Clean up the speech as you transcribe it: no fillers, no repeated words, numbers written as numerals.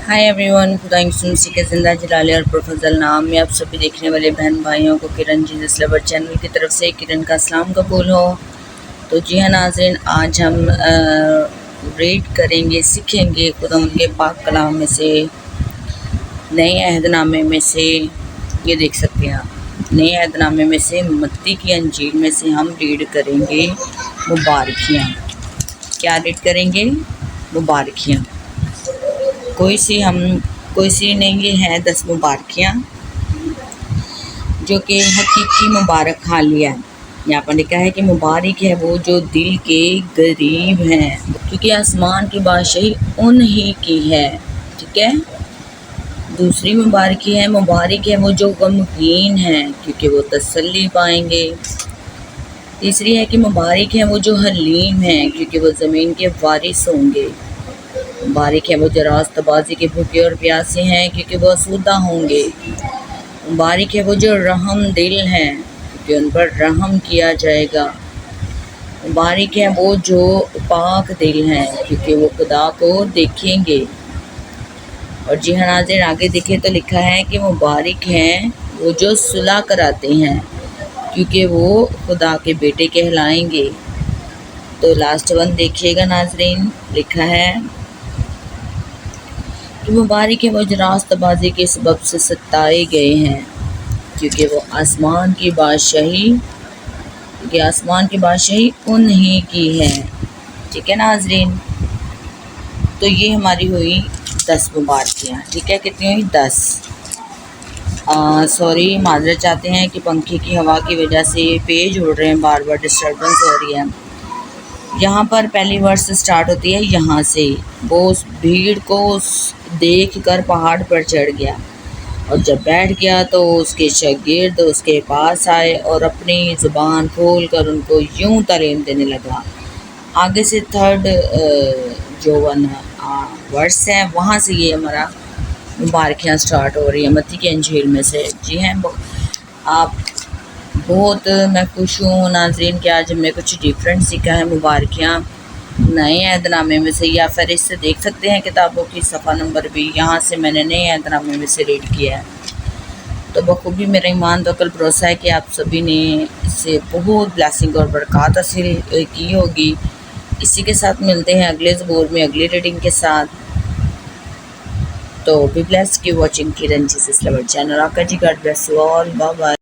Hi everyone, खुदा UC के ज़िंदा जलाले और प्रोफेसर नाम में आप सभी देखने वाले बहन भाइयों को किरण जीसस लवर चैनल की तरफ से किरण का सलाम कबूल हो। तो जी हाँ नाज़रीन, आज हम रीड करेंगे, सीखेंगे खुदा उनके पाक कलाम में से, नए अहदनामे में से। ये देख सकते हैं आप, नए अहदनामे में से मत्ती की अंजील में से हम रीड करेंगे मुबारकियाँ। क्या रीड करेंगे? मुबारकियाँ। कोई सी नहीं, ये हैं 10 मुबारकियाँ जो कि हकीकी मुबारक हालिया है। यहाँ पर लिखा है कि मुबारक है वो जो दिल के गरीब हैं, क्योंकि आसमान की बादशाही उन्हीं की है। ठीक है। दूसरी मुबारकी है, मुबारक है वो जो गमगीन हैं, क्योंकि वो तसल्ली पाएंगे। तीसरी है कि मुबारक है वो जो हलीम हैं, क्योंकि वो ज़मीन के वारिस होंगे। मुबारक है वो जो रास्तबाजी के भूखे और प्यासे हैं, क्योंकि वो आसूदा होंगे। मुबारक है वो जो रहम दिल हैं, क्योंकि उन पर रहम किया जाएगा। मुबारक है वो जो पाक दिल हैं, क्योंकि वो खुदा को देखेंगे। और जी हाँ नाज़रीन, आगे देखें तो लिखा है कि मुबारक हैं वो जो सुलह कराते हैं, क्योंकि वो खुदा के बेटे कहलाएंगे। तो लास्ट वन देखिएगा नाज़रीन, लिखा है कि मुबारक है वो जो रास्तबाजी के सबब से सताए गए हैं, क्योंकि वो आसमान की बादशाही उन्हीं की है। ठीक है नाज़रीन, तो ये हमारी हुई 10 मुबारकियाँ। ठीक है, कितनी हुई? 10। सॉरी, माजरत चाहते हैं कि पंखे की हवा की वजह से ये पेज उड़ रहे हैं, बार बार डिस्टर्बेंस हो रही है। यहाँ पर पहली वर्स स्टार्ट होती है यहाँ से। वो उस भीड़ को देख कर पहाड़ पर चढ़ गया, और जब बैठ गया तो उसके शागिर्द उसके पास आए और अपनी ज़ुबान खोल कर उनको यूं तालीम देने लगा। आगे से थर्ड जो वर्स है, वहाँ से ये हमारा मुबारकियाँ स्टार्ट हो रही है मत्ती की अंजील में से। जी हैं, आप बहुत मैं खुश हूँ नाज़रीन कि आज हमने कुछ डिफरेंट सीखा है। मुबारकियाँ नए अहदनामे में से, या फिर इससे देख सकते हैं किताबों की सफ़ा नंबर भी, यहाँ से मैंने नए अहदनामे में से रीड किया है। तो बखूबी मेरा ईमान तो कल भरोसा है कि आप सभी ने इससे बहुत ब्लेसिंग और बरकत हासिल की होगी। इसी के साथ मिलते हैं अगले ज़बूर में अगली रीडिंग के साथ। तो be blessed, keep watching Kiran Jesus lover channel. आपका जी, God bless you all, bye bye.